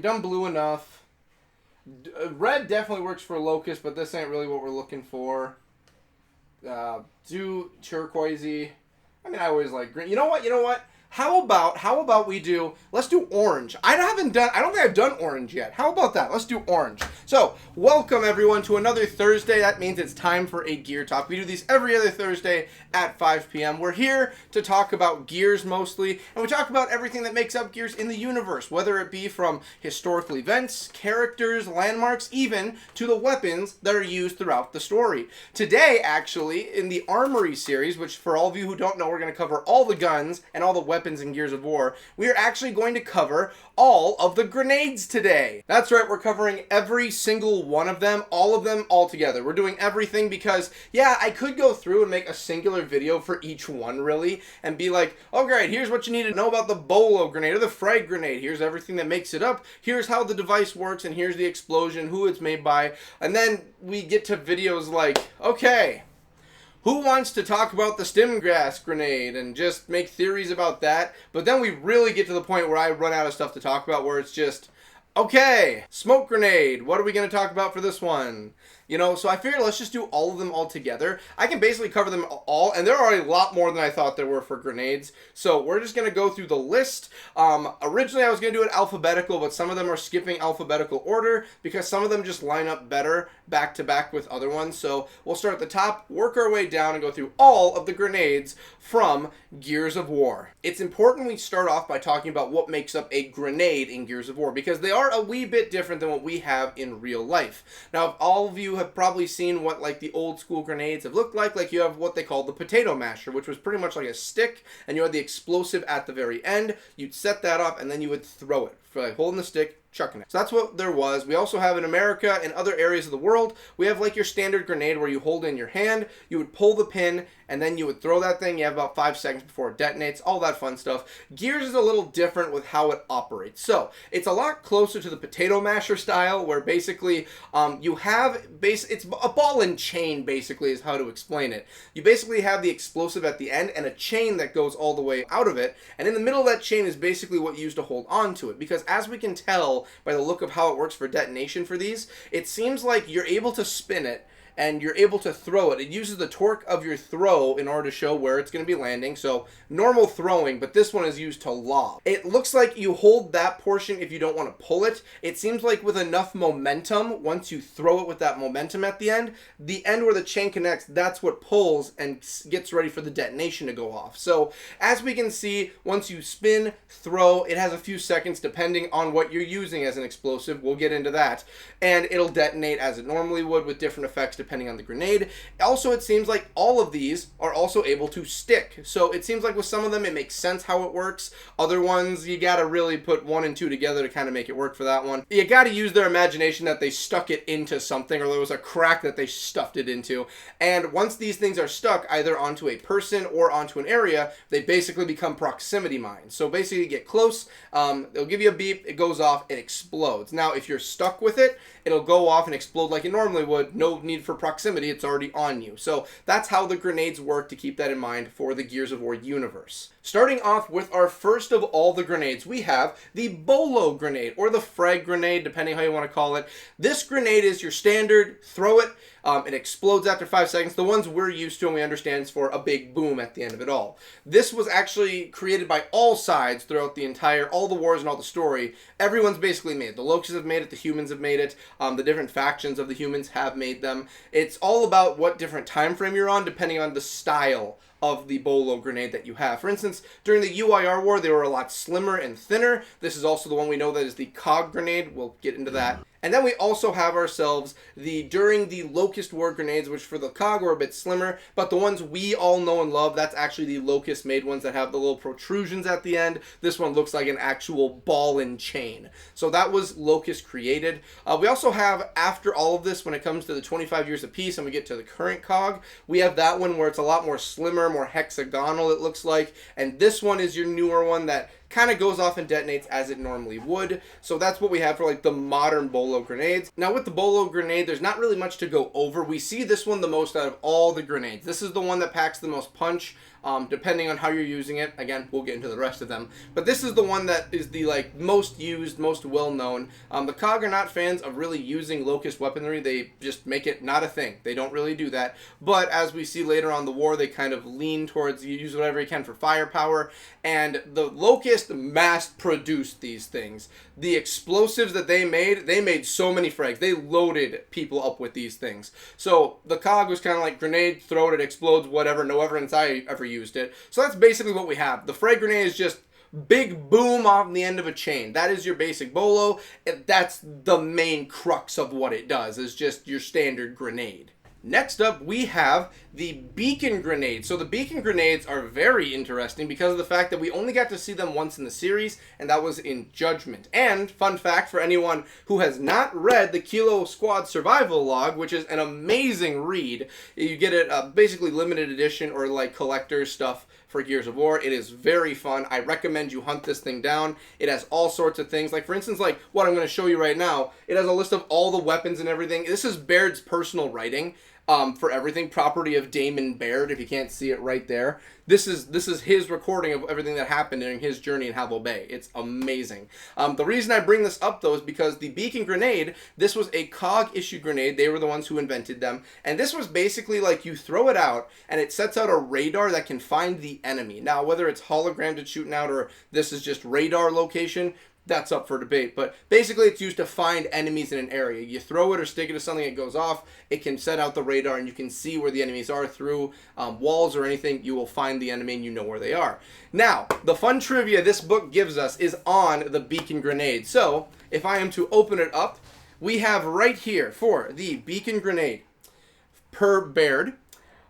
We've done blue enough. Red definitely works for Locust, but this ain't really what we're looking for. Do turquoisey. I mean, I always like green. You know what? How about let's do orange. I don't think I've done orange yet. How about that? Let's do orange. So, welcome everyone to another Thursday. That means it's time for a gear talk. We do these every other Thursday at 5 p.m. We're here to talk about gears mostly, and we talk about everything that makes up gears in the universe, whether it be from historical events, characters, landmarks, even to the weapons that are used throughout the story. Today, actually, in the ARMORY series, which for all of you who don't know, we're going to cover all the guns and all the weapons in Gears of War, we are actually going to cover all of the grenades today. That's right, we're covering every single one of them all together. We're doing everything because, yeah, I could go through and make a singular video for each one, really, and be like, oh great, here's what you need to know about the bolo grenade or the frag grenade. Here's everything that makes it up. Here's how the device works, and here's the explosion, who it's made by, and then we get to videos like, okay, who wants to talk about the Stim-Gas grenade and just make theories about that? But then we really get to the point where I run out of stuff to talk about, where it's just, okay, smoke grenade, what are we going to talk about for this one? You know, so I figured let's just do all of them all together. I can basically cover them all, and there are a lot more than I thought there were for grenades. So we're just going to go through the list. Originally I was going to do it alphabetical, but some of them are skipping alphabetical order because some of them just line up better back to back with other ones. So we'll start at the top, work our way down, and go through all of the grenades from Gears of War. It's important we start off by talking about what makes up a grenade in Gears of War, because they are a wee bit different than what we have in real life. Now, if all of you have probably seen what like the old school grenades have looked like you have what they call the potato masher, which was pretty much like a stick, and you had the explosive at the very end. You'd set that up, and then you would throw it, for like holding the stick, chucking it. So that's what there was. We also have in America and other areas of the world, we have like your standard grenade where you hold it in your hand, you would pull the pin, and then you would throw that thing. You have about 5 seconds before it detonates, all that fun stuff. Gears is a little different with how it operates. So it's a lot closer to the potato masher style, where basically you have it's a ball and chain, basically is how to explain it. You basically have the explosive at the end and a chain that goes all the way out of it, and in the middle of that chain is basically what you use to hold on to it, because as we can tell by the look of how it works for detonation for these, it seems like you're able to spin it and you're able to throw it. It uses the torque of your throw in order to show where it's going to be landing. So normal throwing, but this one is used to lob. It looks like you hold that portion if you don't want to pull it. It seems like with enough momentum, once you throw it with that momentum at the end where the chain connects, that's what pulls and gets ready for the detonation to go off. So as we can see, once you spin, throw, it has a few seconds depending on what you're using as an explosive. We'll get into that. And it'll detonate as it normally would with different effects depending on the grenade. Also, it seems like all of these are also able to stick. So it seems like with some of them, it makes sense how it works. Other ones, you gotta really put 1 and 2 together to kind of make it work for that one. You gotta use their imagination that they stuck it into something, or there was a crack that they stuffed it into. And once these things are stuck either onto a person or onto an area, they basically become proximity mines. So basically you get close, they'll give you a beep, it goes off, it explodes. Now, if you're stuck with it, it'll go off and explode like it normally would. No need for proximity, it's already on you. So that's how the grenades work, to keep that in mind for the Gears of War universe. Starting off with our first of all the grenades, we have the bolo grenade, or the frag grenade, depending how you want to call it. This grenade is your standard, throw it, it explodes after 5 seconds. The ones we're used to and we understand is for a big boom at the end of it all. This was actually created by all sides throughout all the wars and all the story. Everyone's basically made it. The Locusts have made it, the humans have made it, the different factions of the humans have made them. It's all about what different time frame you're on, depending on the style of the bolo grenade that you have. For instance, during the UIR war, they were a lot slimmer and thinner. This is also the one we know that is the cog grenade. We'll get into that. And then we also have ourselves during the Locust War grenades, which for the COG were a bit slimmer, but the ones we all know and love, that's actually the Locust made ones that have the little protrusions at the end. This one looks like an actual ball and chain. So that was Locust created. We also have, after all of this, when it comes to the 25 years of peace and we get to the current COG, we have that one where it's a lot more slimmer, more hexagonal it looks like, and this one is your newer one that kind of goes off and detonates as it normally would. So that's what we have for like the modern bolo grenades. Now with the bolo grenade, there's not really much to go over. We see this one the most out of all the grenades. This is the one that packs the most punch. Depending on how you're using it. Again, we'll get into the rest of them. But this is the one that is the like most used, most well-known. The COG are not fans of really using Locust weaponry. They just make it not a thing. They don't really do that. But as we see later on the war, they kind of lean towards use whatever you can for firepower. And the Locust mass-produced these things. The explosives that they made so many frags. They loaded people up with these things. So the COG was kind of like grenade, throw it, explodes, whatever. No ever inside ever used it. So that's basically what we have. The frag grenade is just big boom on the end of a chain. That is your basic bolo. That's the main crux of what it does, is just your standard grenade. Next up, we have the beacon grenade. So the beacon grenades are very interesting because of the fact that we only got to see them once in the series, and that was in Judgment. And, fun fact for anyone who has not read the Kilo Squad Survival Log, which is an amazing read, you get it basically limited edition or like collector stuff for Gears of War. It is very fun. I recommend you hunt this thing down. It has all sorts of things. Like, for instance, like what I'm going to show you right now, it has a list of all the weapons and everything. This is Baird's personal writing. For everything, property of Damon Baird, if you can't see it right there. This is his recording of everything that happened during his journey in Halvo Bay. It's amazing. The reason I bring this up, though, is because the beacon grenade, this was a COG issue grenade. They were the ones who invented them. And this was basically like you throw it out, and it sets out a radar that can find the enemy. Now, whether it's hologrammed it's shooting out, or this is just radar location, that's up for debate. But basically it's used to find enemies in an area. You throw it or stick it to something, it goes off, it can set out the radar, and you can see where the enemies are through walls or anything. You will find the enemy and you know where they are. Now, the fun trivia this book gives us is on the beacon grenade. So, if I am to open it up, we have right here for the beacon grenade, per Baird,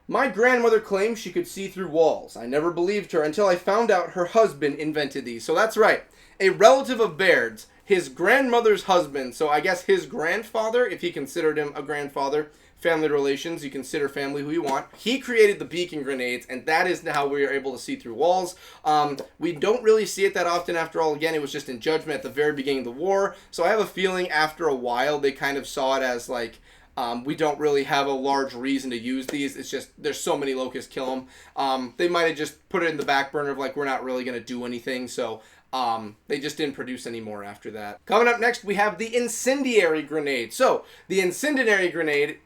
my grandmother claimed she could see through walls. I never believed her until I found out her husband invented these. So that's right. A relative of Baird's, his grandmother's husband, so I guess his grandfather, if he considered him a grandfather, family relations, you consider family who you want. He created the beacon grenades, and that is how we are able to see through walls. We don't really see it that often. After all, again, it was just in Judgment at the very beginning of the war, so I have a feeling after a while they kind of saw it as like, we don't really have a large reason to use these. It's just, there's so many Locusts, kill them. They might have just put it in the back burner of like, we're not really going to do anything, so they just didn't produce any more after that. Coming up next, we have the incendiary grenade. So, the incendiary grenade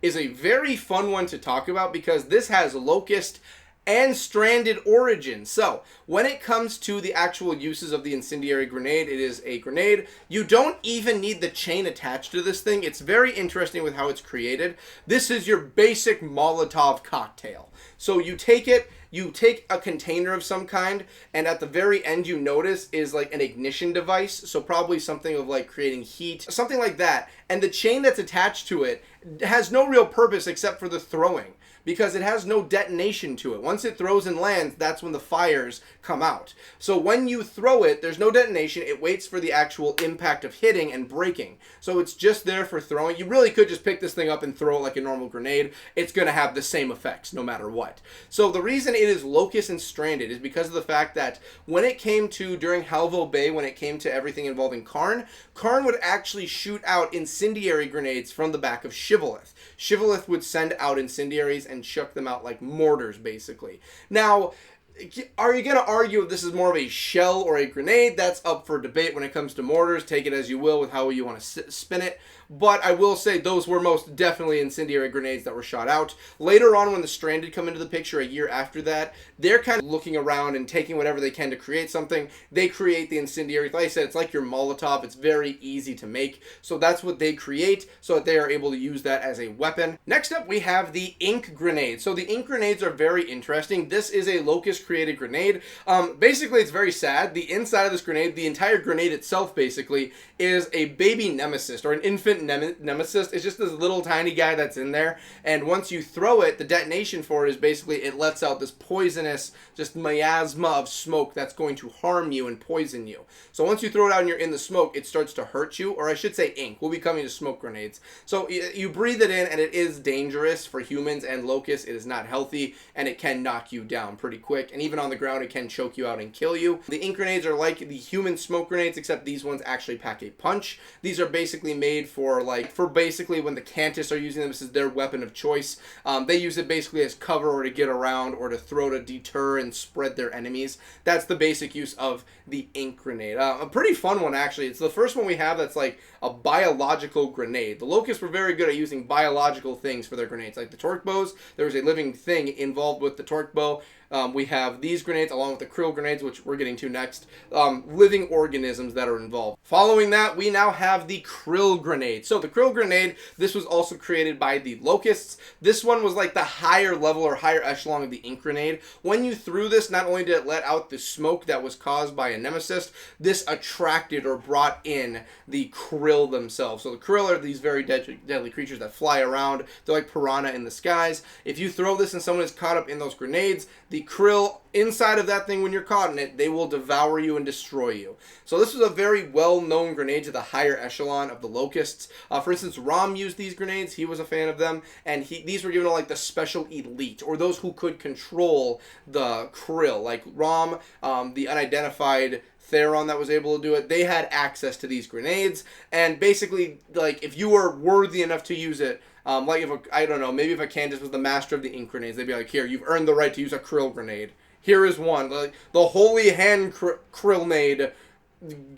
is a very fun one to talk about because this has Locust and stranded origin. So, when it comes to the actual uses of the incendiary grenade, it is a grenade. You don't even need the chain attached to this thing. It's very interesting with how it's created. This is your basic Molotov cocktail. So you take it, you take a container of some kind, and at the very end you notice is like an ignition device, so probably something of like creating heat, something like that. And the chain that's attached to it has no real purpose except for the throwing, because it has no detonation to it. Once it throws and lands, that's when the fires come out. So when you throw it, there's no detonation. It waits for the actual impact of hitting and breaking. So it's just there for throwing. You really could just pick this thing up and throw it like a normal grenade. It's going to have the same effects no matter what. So the reason it is Locust and stranded is because of the fact that when it came to, during Halvo Bay, when it came to everything involving Karn would actually shoot out incendiary grenades from the back of Shibboleth. Shibboleth would send out incendiaries and chuck them out like mortars, basically. Now, are you going to argue if this is more of a shell or a grenade? That's up for debate when it comes to mortars. Take it as you will with how you want to spin it. But I will say those were most definitely incendiary grenades that were shot out. Later on, when the Stranded come into the picture a year after that, they're kind of looking around and taking whatever they can to create something. They create the incendiary. Like I said, it's like your Molotov. It's very easy to make. So that's what they create so that they are able to use that as a weapon. Next up, we have the ink grenade. So the ink grenades are very interesting. This is a Locust created grenade. Basically, it's very sad. The inside of this grenade, the entire grenade itself basically, is a baby nemesis or an infant mutant nemesis. It's just this little tiny guy that's in there, and once you throw it, the detonation for it is basically it lets out this poisonous, just miasma of smoke that's going to harm you and poison you. So once you throw it out and you're in the smoke, it starts to hurt you, or I should say ink. We'll be coming to smoke grenades. So you breathe it in, and it is dangerous for humans and locusts. It is not healthy, and it can knock you down pretty quick, and even on the ground, it can choke you out and kill you. The ink grenades are like the human smoke grenades, except these ones actually pack a punch. These are basically made for basically when the Cantus are using them, this is their weapon of choice. They use it basically as cover or to get around or to throw to deter and spread their enemies. That's the basic use of the ink grenade. A pretty fun one, actually. It's the first one we have that's like a biological grenade. The Locusts were very good at using biological things for their grenades. Like the torque bows, there was a living thing involved with the torque bow. We have these grenades along with the krill grenades, which we're getting to next. Living organisms that are involved. Following that, we now have the krill grenade. So the krill grenade, this was also created by the Locusts. This one was like the higher level or higher echelon of the ink grenade. When you threw this, not only did it let out the smoke that was caused by a nemesis, this attracted or brought in the krill themselves. So the krill are these very deadly creatures that fly around. They're like piranha in the skies. If you throw this and someone is caught up in those grenades, the krill inside of that thing, when you're caught in it, they will devour you and destroy you. So this was a very well-known grenade to the higher echelon of the Locusts. For instance, Rom used these grenades. He was a fan of them, and these were given to like the special elite, or those who could control the krill. Like Rom, the unidentified Theron that was able to do it, they had access to these grenades, and basically, like, if you were worthy enough to use it, like I don't know, maybe if a Candace was the master of the ink grenades, they'd be like, here, you've earned the right to use a krill grenade. Here is one. Like, the holy hand krillnade.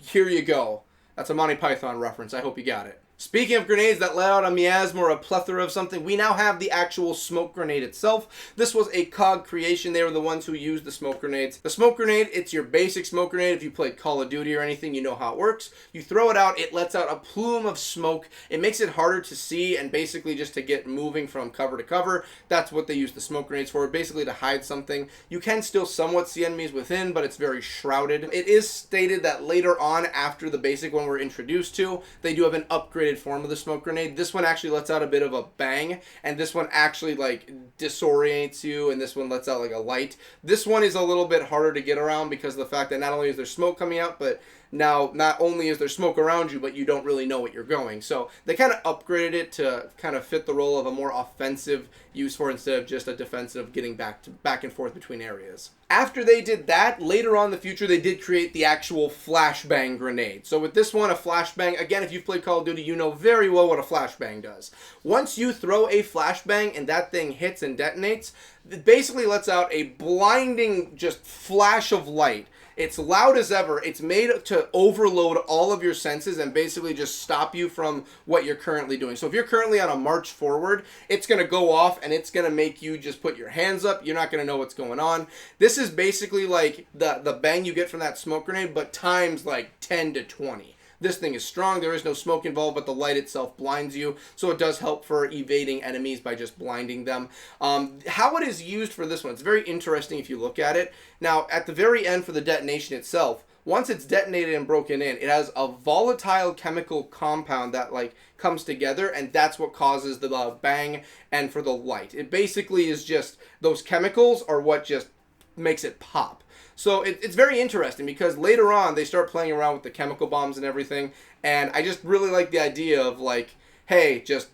Here you go. That's a Monty Python reference. I hope you got it. Speaking of grenades that let out a miasma or a plethora of something, we now have the actual smoke grenade itself. This was a COG creation. They were the ones who used the smoke grenades. The smoke grenade, it's your basic smoke grenade. If you played Call of Duty or anything, you know how it works. You throw it out, it lets out a plume of smoke. It makes it harder to see and basically just to get moving from cover to cover. That's what they use the smoke grenades for, basically to hide something. You can still somewhat see enemies within, but it's very shrouded. It is stated that later on, after the basic one we're introduced to, they do have an upgraded form of the smoke grenade. This one actually lets out a bit of a bang, and this one actually like disorientates you, and this one lets out like a light. This one is a little bit harder to get around because of the fact that not only is there smoke coming out, but now not only is there smoke around you, but you don't really know what you're going. So they kind of upgraded it to kind of fit the role of a more offensive use for instead of just a defensive getting back and forth between areas. After they did that, later on in the future, they did create the actual flashbang grenade. So with this one, a flashbang, again, if you've played Call of Duty, you know very well what a flashbang does. Once you throw a flashbang and that thing hits and detonates, it basically lets out a blinding just flash of light. It's loud as ever. It's made to overload all of your senses and basically just stop you from what you're currently doing. So if you're currently on a march forward, it's going to go off and it's going to make you just put your hands up. You're not going to know what's going on. This is basically like the bang you get from that smoke grenade, but times like 10 to 20. This thing is strong. There is no smoke involved, but the light itself blinds you. So it does help for evading enemies by just blinding them. How it is used for this one, it's very interesting if you look at it. Now, at the very end for the detonation itself, once it's detonated and broken in, it has a volatile chemical compound that like comes together, and that's what causes the bang and for the light. It basically is just those chemicals are what just makes it pop. So it's very interesting because later on they start playing around with the chemical bombs and everything, and I just really like the idea of like, hey, just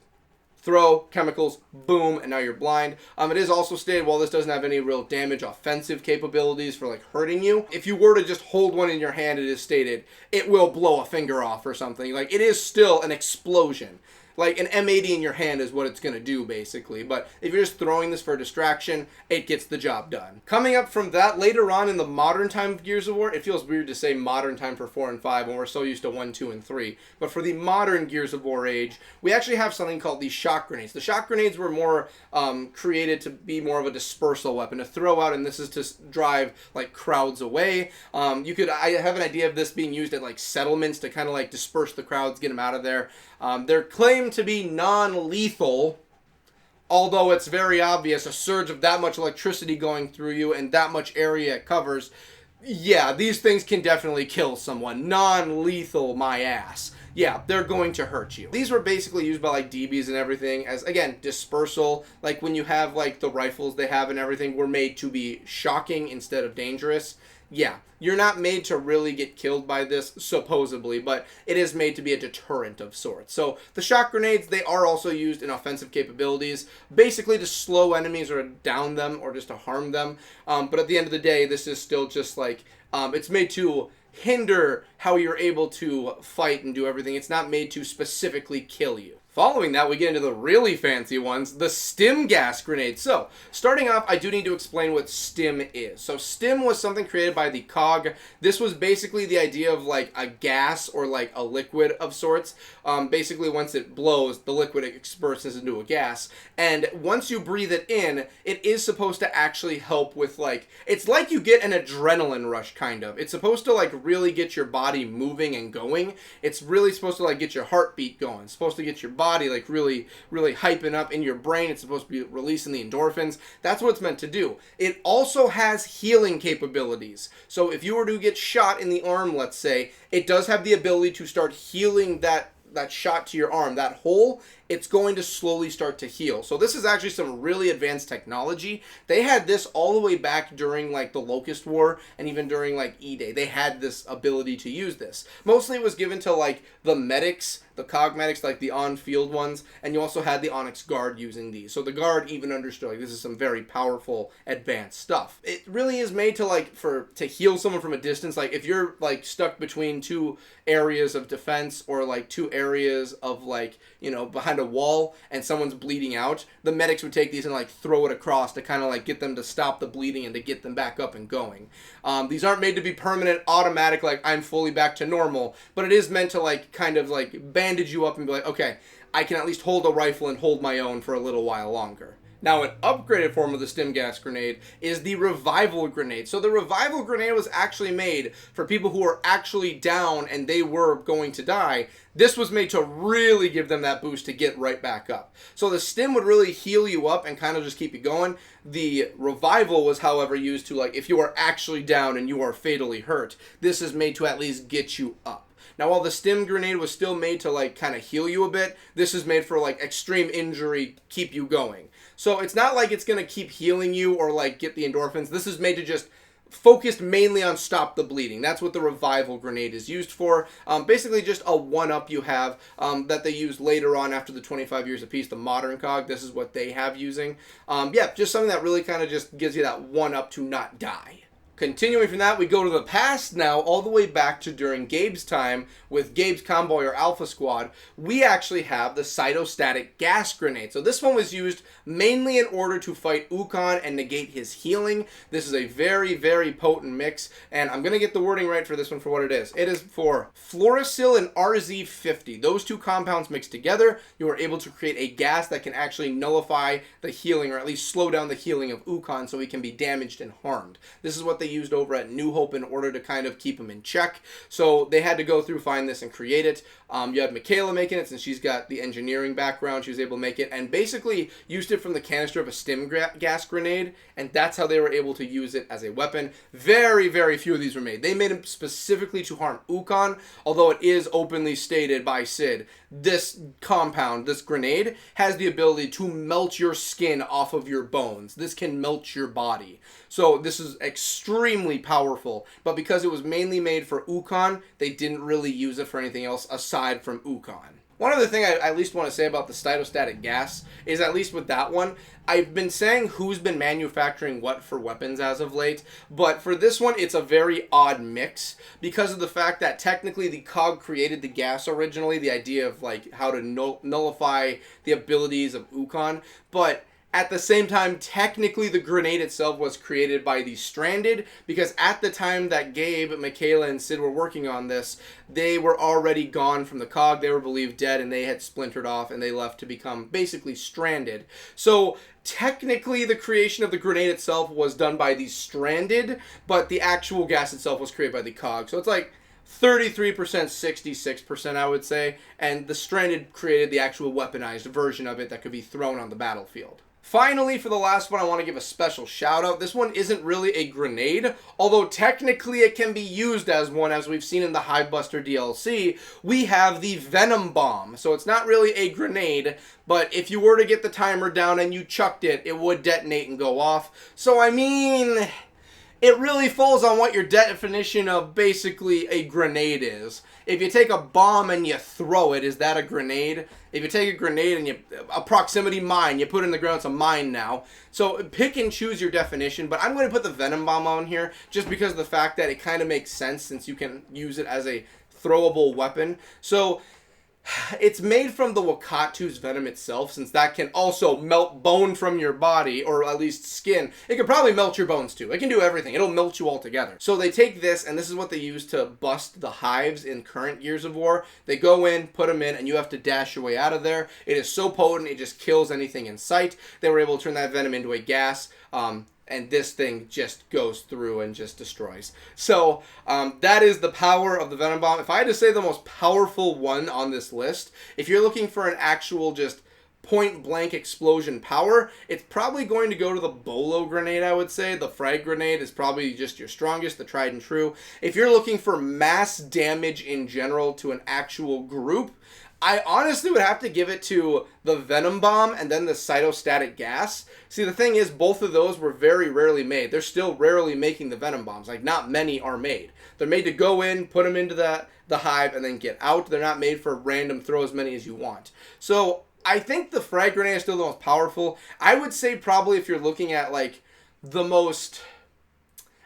throw chemicals, boom, and now you're blind. It is also stated, while this doesn't have any real damage offensive capabilities for like hurting you, if you were to just hold one in your hand, it is stated it will blow a finger off or something. Like, it is still an explosion. Like an M80 in your hand is what it's going to do, basically. But if you're just throwing this for a distraction, it gets the job done. Coming up from that, later on in the modern time of Gears of War, it feels weird to say modern time for 4 and 5 when we're so used to 1, 2, and 3. But for the modern Gears of War age, we actually have something called these shock grenades. The shock grenades were more created to be more of a dispersal weapon, to throw out, and this is to drive like crowds away. I have an idea of this being used at like settlements to kind of like disperse the crowds, get them out of there. They're claimed to be non-lethal, although it's very obvious a surge of that much electricity going through you and that much area it covers. Yeah, these things can definitely kill someone. Non-lethal, my ass. yeah, they're going to hurt you. These were basically used by like DBs and everything as, again, dispersal. Like when you have like the rifles they have and everything were made to be shocking instead of dangerous. Yeah, you're not made to really get killed by this, supposedly, but it is made to be a deterrent of sorts. So the shock grenades, they are also used in offensive capabilities, basically to slow enemies or down them or just to harm them. But at the end of the day, this is still just like, it's made to hinder how you're able to fight and do everything. It's not made to specifically kill you. Following that, we get into the really fancy ones, the Stim-Gas grenade. So, starting off, I do need to explain what Stim is. So, Stim was something created by the COG. This was basically the idea of like a gas or like a liquid of sorts. Basically, once it blows, the liquid disperses into a gas. And once you breathe it in, it is supposed to actually help with like, it's like you get an adrenaline rush, kind of. It's supposed to like really get your body moving and going. It's really supposed to like get your heartbeat going. It's supposed to get your body like really hyping up in your brain. It's supposed to be releasing the endorphins. That's what it's meant to do. It also has healing capabilities. So if you were to get shot in the arm, let's say, it does have the ability to start healing that shot to your arm, that hole. It's going to slowly start to heal. So this is actually some really advanced technology. They had this all the way back during like the Locust War and even during like E-Day. They had this ability to use this. Mostly it was given to like the medics, the COG medics, like the on-field ones, and you also had the Onyx Guard using these. So the Guard even understood like this is some very powerful advanced stuff. It really is made to like to heal someone from a distance. Like if you're like stuck between two areas of defense or like two areas of like, you know, behind a wall and someone's bleeding out, the medics would take these and like throw it across to kind of like get them to stop the bleeding and to get them back up and going. These aren't made to be permanent, automatic, like I'm fully back to normal, but it is meant to like kind of like bandage you up and be like, okay, I can at least hold a rifle and hold my own for a little while longer. Now, an upgraded form of the Stim-Gas grenade is the Revival grenade. So the Revival grenade was actually made for people who were actually down and they were going to die. This was made to really give them that boost to get right back up. So the Stim would really heal you up and kind of just keep you going. The Revival was, however, used to, like, if you are actually down and you are fatally hurt, this is made to at least get you up. Now, while the Stim grenade was still made to, like, kind of heal you a bit, this is made for, like, extreme injury, keep you going. So it's not like it's going to keep healing you or, like, get the endorphins. This is made to just focus mainly on stop the bleeding. That's what the Revival grenade is used for. Basically just a one-up you have that they use later on after the 25 years of peace, the modern COG. This is what they have using. Yeah, just something that really kind of just gives you that one-up to not die. Continuing from that, we go to the past now, all the way back to during Gabe's time with Gabe's Convoy or Alpha Squad. We actually have the cytostatic gas grenade. So this one was used mainly in order to fight Ukon and negate his healing. This is a very, very potent mix, and I'm going to get the wording right for this one for what it is. It is for fluorosil and RZ50. Those two compounds mixed together, you are able to create a gas that can actually nullify the healing, or at least slow down the healing of Ukon so he can be damaged and harmed. This is what they used over at New Hope in order to kind of keep him in check. So they had to go through, find this, and create it. You had Michaela making it, since she's got the engineering background. She was able to make it and basically used it from the canister of a Stim-Gas grenade, and that's how they were able to use it as a weapon. Very, very few of these were made. They made them specifically to harm Ukon, although it is openly stated by Sid, this compound, this grenade, has the ability to melt your skin off of your bones. This can melt your body. So this is extremely powerful, but because it was mainly made for Ukon, they didn't really use it for anything else aside from Ukon. One other thing I at least want to say about the cytostatic gas is, at least with that one, I've been saying who's been manufacturing what for weapons as of late, but for this one, it's a very odd mix because of the fact that technically the COG created the gas originally, the idea of like how to nullify the abilities of Ukon, but at the same time, technically the grenade itself was created by the Stranded, because at the time that Gabe, Michaela, and Sid were working on this, they were already gone from the COG. They were believed dead, and they had splintered off, and they left to become basically Stranded. So technically the creation of the grenade itself was done by the Stranded, but the actual gas itself was created by the COG. So it's like 33%, 66%, I would say. And the stranded created the actual weaponized version of it that could be thrown on the battlefield. Finally, for the last one, I want to give a special shout out. This one isn't really a grenade, although technically it can be used as one, as we've seen in the Hivebuster DLC. We have the Venom Bomb. So it's not really a grenade, but if you were to get the timer down and you chucked it, it would detonate and go off. So I mean, it really falls on what your definition of basically a grenade is. If you take a bomb and you throw it, is that a grenade? If you take a grenade and a proximity mine, you put it in the ground, it's a mine now. So pick and choose your definition, but I'm going to put the Venom Bomb on here just because of the fact that it kind of makes sense since you can use it as a throwable weapon. So it's made from the Wakatu's venom itself, since that can also melt bone from your body, or at least skin. It can probably melt your bones too. It can do everything. It'll melt you all together. So they take this, and this is what they use to bust the hives in current Gears of War. They go in, put them in, and you have to dash your way out of there. It is so potent, it just kills anything in sight. They were able to turn that venom into a gas, and this thing just goes through and just destroys. So that is the power of the Venom Bomb. If I had to say the most powerful one on this list, if you're looking for an actual just point-blank explosion power, it's probably going to go to the Bolo Grenade, I would say. The Frag Grenade is probably just your strongest, the tried and true. If you're looking for mass damage in general to an actual group, I honestly would have to give it to the Venom Bomb and then the Cytostatic Gas. See, the thing is, both of those were very rarely made. They're still rarely making the Venom Bombs. Like, not many are made. They're made to go in, put them into the hive, and then get out. They're not made for random throw as many as you want. So I think the Frag Grenade is still the most powerful. I would say probably if you're looking at, like, the most,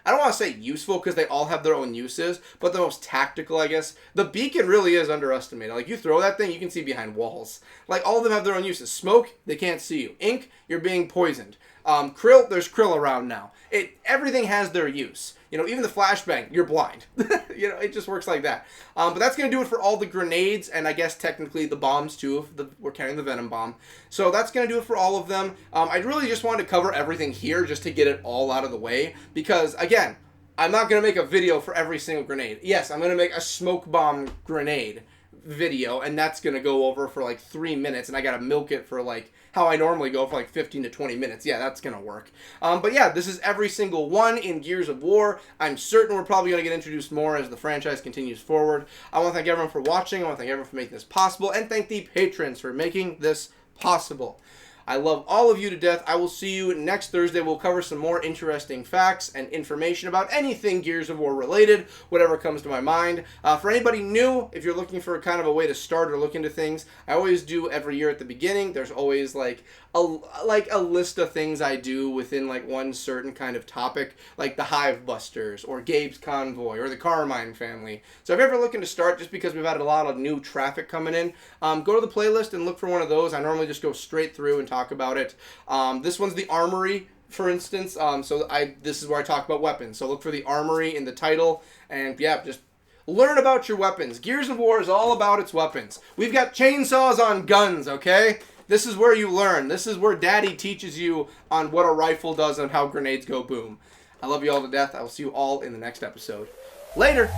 I don't want to say useful because they all have their own uses, but the most tactical, I guess. The Beacon really is underestimated. Like, you throw that thing, you can see behind walls. Like, all of them have their own uses. Smoke, they can't see you. Ink, you're being poisoned. Krill, there's Krill around now. Everything has their use. You know, even the flashbang, you're blind. You know, it just works like that. But that's going to do it for all the grenades, and I guess technically the bombs too, if we're carrying the Venom Bomb. So that's going to do it for all of them. I really just wanted to cover everything here just to get it all out of the way, because, again, I'm not going to make a video for every single grenade. Yes, I'm going to make a smoke bomb grenade video, and that's going to go over for like 3 minutes, and I got to milk it for like how I normally go for like 15 to 20 minutes. Yeah, that's going to work. But yeah, this is every single one in Gears of War. I'm certain we're probably going to get introduced more as the franchise continues forward. I want to thank everyone for watching. I want to thank everyone for making this possible, and thank the patrons for making this possible. I love all of you to death. I will see you next Thursday. We'll cover some more interesting facts and information about anything Gears of War related, whatever comes to my mind. For anybody new, if you're looking for kind of a way to start or look into things, I always do every year at the beginning. There's always like a list of things I do within like one certain kind of topic, like the Hivebusters or Gabe's Convoy or the Carmine family. So if you're ever looking to start, just because we've had a lot of new traffic coming in, go to the playlist and look for one of those. I normally just go straight through and talk about it. This one's the Armory, for instance. This is where I talk about weapons. So look for the Armory in the title, and yeah, just learn about your weapons. Gears of War is all about its weapons. We've got chainsaws on guns, okay? This is where you learn. This is where Daddy teaches you on what a rifle does and how grenades go boom. I love you all to death. I will see you all in the next episode. Later!